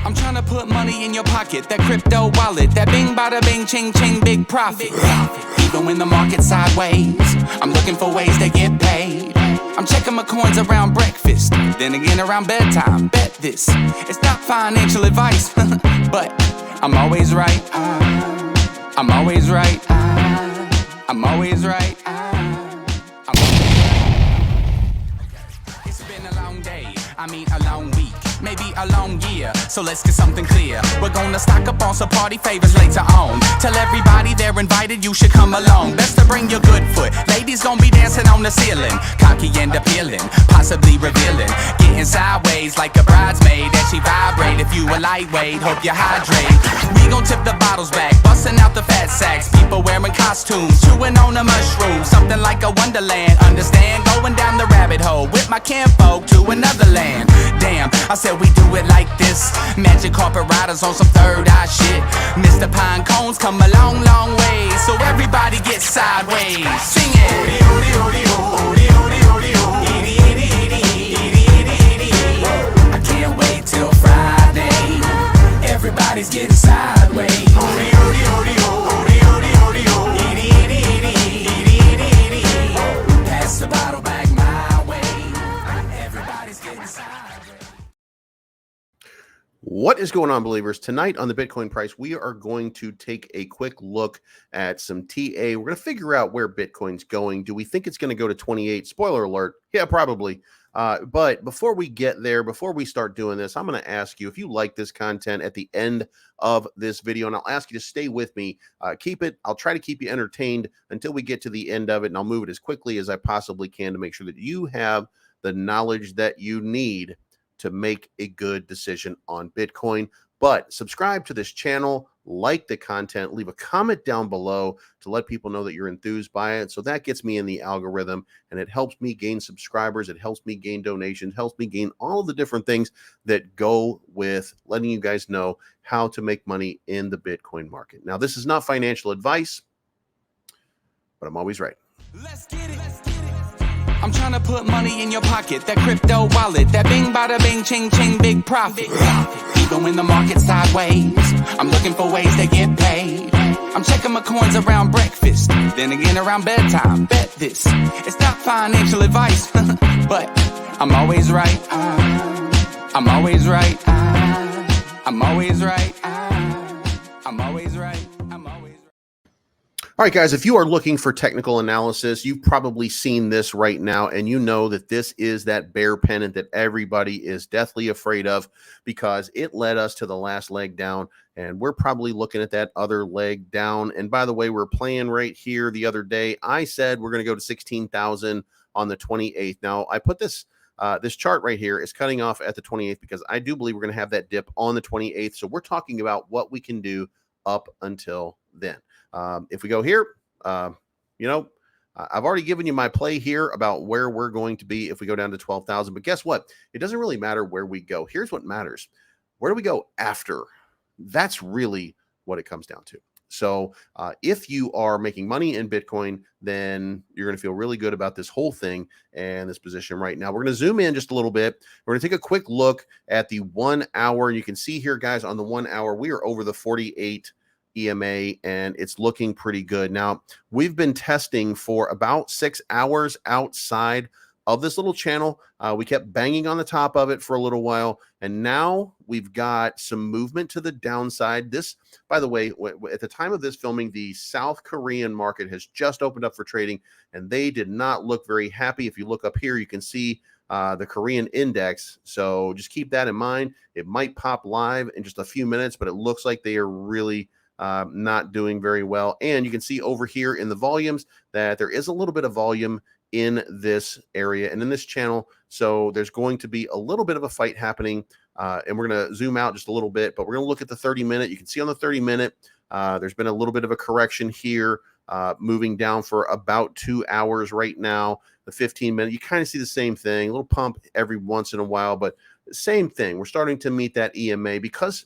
I'm trying to put money in your pocket, that crypto wallet, that bing bada bing ching ching big profit. Even when the market's sideways, I'm looking for ways to get paid. I'm checking my coins around breakfast, then again around bedtime. Bet this, it's not financial advice, but I'm always right. I'm always right. I'm always right. It's been a long day, I mean a long week, maybe a long year, so let's get something clear. We're gonna stock up on some party favors later on. Tell everybody they're invited, you should come along. Best to bring your good foot, ladies gonna be dancing on the ceiling. Cocky and appealing, possibly revealing, getting sideways like a bridesmaid as she vibrate. If you a lightweight, hope you hydrate. We gon' tip the bottles back, busting out the fat sacks. People wearing costumes, chewing on a mushroom, something like a wonderland. Understand? Going down the rabbit hole with my kinfolk to another land. Damn, I said we do it like this. Magic carpet riders on some third eye shit. Mr. Pine Cones come a long, long way, so everybody get sideways. Sing it. I can't wait till Friday. Everybody's getting sideways. Pass the bottle back my way. Everybody's getting sideways. What is going on, believers? Tonight on the Bitcoin price, we are going to take a quick look at some TA. We're going to figure out where Bitcoin's going. Do we think it's going to go to 28? Spoiler alert. Yeah, probably. But before we get there, before we start doing this, I'm going to ask you if you like this content at the end of this video, and I'll ask you to stay with me. I'll try to keep you entertained until we get to the end of it, and I'll move it as quickly as I possibly can to make sure that you have the knowledge that you need to make a good decision on Bitcoin. But subscribe to this channel, like the content, leave a comment down below to let people know that you're enthused by it. So that gets me in the algorithm, and it helps me gain subscribers. It helps me gain donations, helps me gain all of the different things that go with letting you guys know how to make money in the Bitcoin market. Now, this is not financial advice, but I'm always right. Let's get it. I'm trying to put money in your pocket, that crypto wallet, that bing bada bing ching ching big profit. Even when the market's sideways, I'm looking for ways to get paid. I'm checking my coins around breakfast, then again around bedtime. Bet this, it's not financial advice, but I'm always right. I'm always right. I'm always right. I'm always right. I'm always right. All right, guys, if you are looking for technical analysis, you've probably seen this right now, and you know that this is that bear pennant that everybody is deathly afraid of because it led us to the last leg down, and we're probably looking at that other leg down. And by the way, we're playing right here the other day. I said we're going to go to 16,000 on the 28th. Now, I put this this chart right here is cutting off at the 28th because I do believe we're going to have that dip on the 28th. So we're talking about what we can do up until then. If we go here, I've already given you my play here about where we're going to be if we go down to 12,000. But guess what? It doesn't really matter where we go. Here's what matters. Where do we go after? That's really what it comes down to. So if you are making money in Bitcoin, then you're going to feel really good about this whole thing and this position right now. We're going to zoom in just a little bit. We're going to take a quick look at the 1 hour. You can see here, guys, on the 1 hour, we are over the 48 EMA, and it's looking pretty good. Now, we've been testing for about 6 hours outside of this little channel. We kept banging on the top of it for a little while, and now we've got some movement to the downside. This, by the way, at the time of this filming, the South Korean market has just opened up for trading, and they did not look very happy. If you look up here, you can see the Korean index. So just keep that in mind. It might pop live in just a few minutes, but it looks like they are really not doing very well. And you can see over here in the volumes that there is a little bit of volume in this area and in this channel. So there's going to be a little bit of a fight happening. And we're going to zoom out just a little bit, but we're going to look at the 30-minute. You can see on the 30-minute, there's been a little bit of a correction here, moving down for about 2 hours right now. The 15-minute, you kind of see the same thing, a little pump every once in a while, but same thing. We're starting to meet that EMA because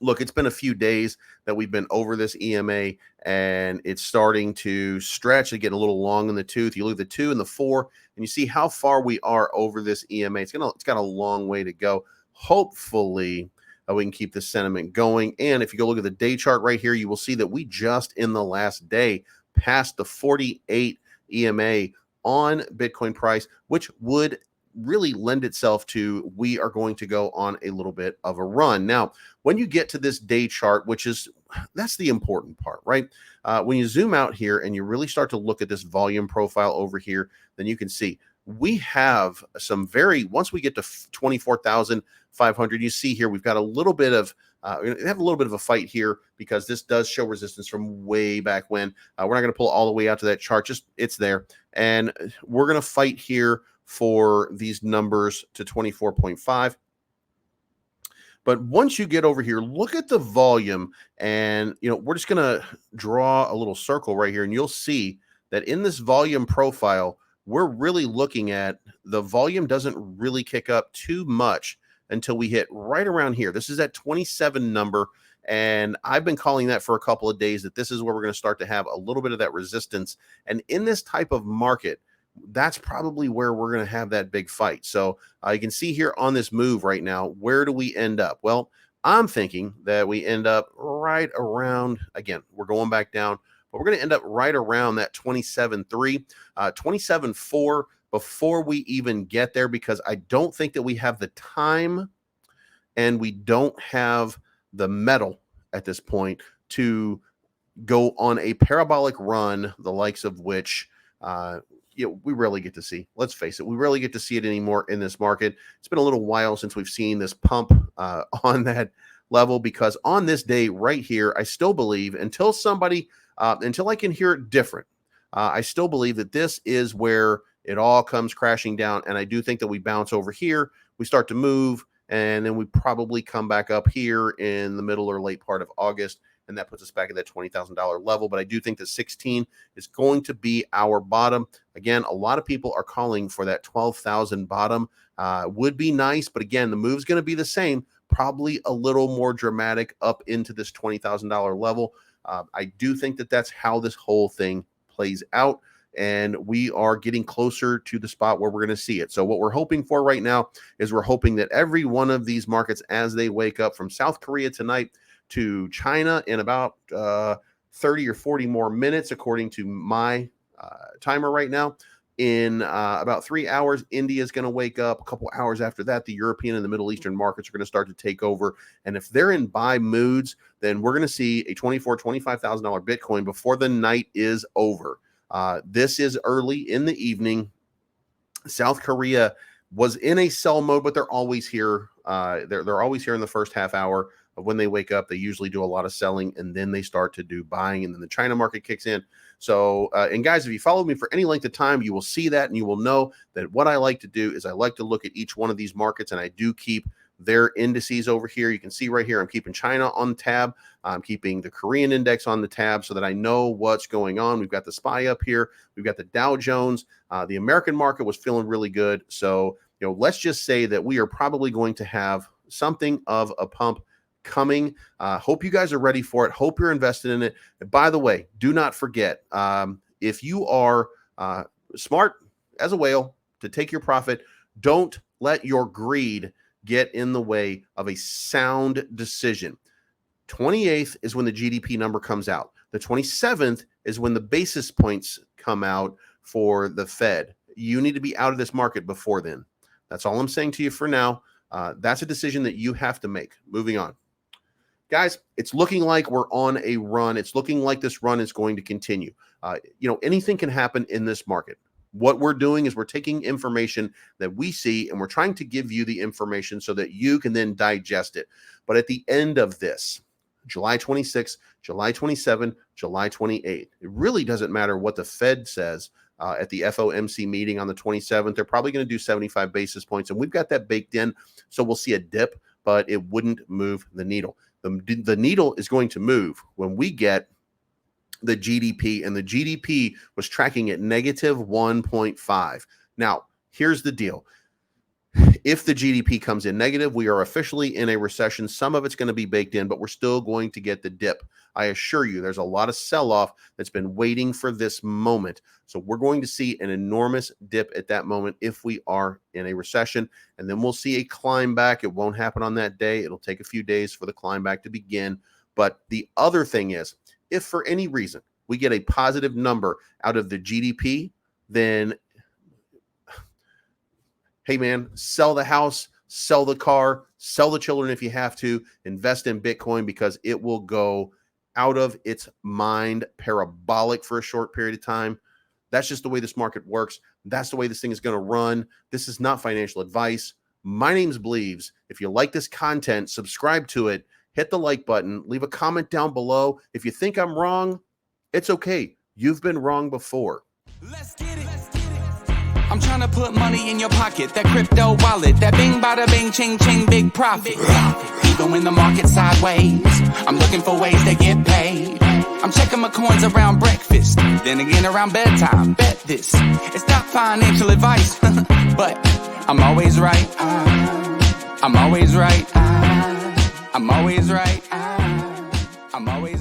look, it's been a few days that we've been over this EMA, and it's starting to stretch and get a little long in the tooth. You look at the 2 and the 4, and you see how far we are over this EMA. It's got a long way to go. Hopefully, we can keep this sentiment going. And if you go look at the day chart right here, you will see that we just in the last day passed the 48 EMA on Bitcoin price, which would really lend itself to we are going to go on a little bit of a run. Now, when you get to this day chart, that's the important part, right? When you zoom out here and you really start to look at this volume profile over here, then you can see we have once we get to 24,500, you see here, we've got a little bit of, we have a little bit of a fight here because this does show resistance from way back when. We're not going to pull all the way out to that chart, just it's there. And we're going to fight here for these numbers to 24.5. But once you get over here, look at the volume, and we're just going to draw a little circle right here, and you'll see that in this volume profile, we're really looking at the volume doesn't really kick up too much until we hit right around here. This is that 27 number, and I've been calling that for a couple of days that this is where we're going to start to have a little bit of that resistance. And in this type of market, that's probably where we're going to have that big fight. So you can see here on this move right now, where do we end up? Well, I'm thinking that we end up right around, again, we're going back down, but we're going to end up right around that 27.3, 27.4 before we even get there, because I don't think that we have the time and we don't have the metal at this point to go on a parabolic run, the likes of which we rarely get to see. Let's face it, we rarely get to see it anymore in this market. It's been a little while since we've seen this pump on that level, because on this day right here, I still believe until I can hear it different, I still believe that this is where it all comes crashing down. And I do think that we bounce over here, we start to move, and then we probably come back up here in the middle or late part of August, and that puts us back at that $20,000 level. But I do think that 16 is going to be our bottom. Again, a lot of people are calling for that 12,000 bottom. Would be nice, but again, the move's going to be the same, probably a little more dramatic up into this $20,000 level. I do think that that's how this whole thing plays out, and we are getting closer to the spot where we're going to see it. So what we're hoping for right now is we're hoping that every one of these markets, as they wake up, from South Korea tonight to China in about 30 or 40 more minutes, according to my timer right now. In about 3 hours, India is going to wake up. A couple hours after that, the European and the Middle Eastern markets are going to start to take over. And if they're in buy moods, then we're going to see a $24,000, $25,000 Bitcoin before the night is over. This is early in the evening. South Korea was in a sell mode, but they're always here. They're always here in the first half hour of when they wake up. They usually do a lot of selling, and then they start to do buying, and then the China market kicks in. So, and guys, if you follow me for any length of time, you will see that, and you will know that what I like to do is I like to look at each one of these markets, and I do keep their indices over here. You can see right here, I'm keeping China on the tab. I'm keeping the Korean index on the tab so that I know what's going on. We've got the SPY up here. We've got the Dow Jones. The American market was feeling really good. So, let's just say that we are probably going to have something of a pump coming. Hope you guys are ready for it. Hope you're invested in it. And by the way, do not forget, if you are smart as a whale to take your profit, don't let your greed get in the way of a sound decision. 28th is when the GDP number comes out. The 27th is when the basis points come out for the Fed. You need to be out of this market before then. That's all I'm saying to you for now. That's a decision that you have to make. Moving on. Guys, it's looking like we're on a run. It's looking like this run is going to continue. Anything can happen in this market. What we're doing is we're taking information that we see, and we're trying to give you the information so that you can then digest it. But at the end of this, July 26, July 27, July 28, it really doesn't matter what the Fed says at the FOMC meeting on the 27th. They're probably going to do 75 basis points, and we've got that baked in. So we'll see a dip, but it wouldn't move the needle. The needle is going to move when we get the GDP, and the GDP was tracking at negative 1.5. Now, here's the deal. If the GDP comes in negative, we are officially in a recession. Some of it's going to be baked in, but we're still going to get the dip. I assure you, there's a lot of sell-off that's been waiting for this moment. So we're going to see an enormous dip at that moment if we are in a recession, and then we'll see a climb back. It won't happen on that day. It'll take a few days for the climb back to begin. But the other thing is, if for any reason we get a positive number out of the GDP, then hey man, sell the house, sell the car, sell the children if you have to, invest in Bitcoin because it will go out of its mind parabolic for a short period of time. That's just the way this market works. That's the way this thing is going to run. This is not financial advice. My name's Bleaves. If you like this content, subscribe to it, hit the like button, leave a comment down below. If you think I'm wrong, it's okay. You've been wrong before. Let's get it. I'm trying to put money in your pocket, that crypto wallet, that bing bada bing ching ching big profit. Even when the market's sideways, I'm looking for ways to get paid. I'm checking my coins around breakfast, then again around bedtime. Bet this, it's not financial advice, but I'm always right. I'm always right. I'm always right. I'm always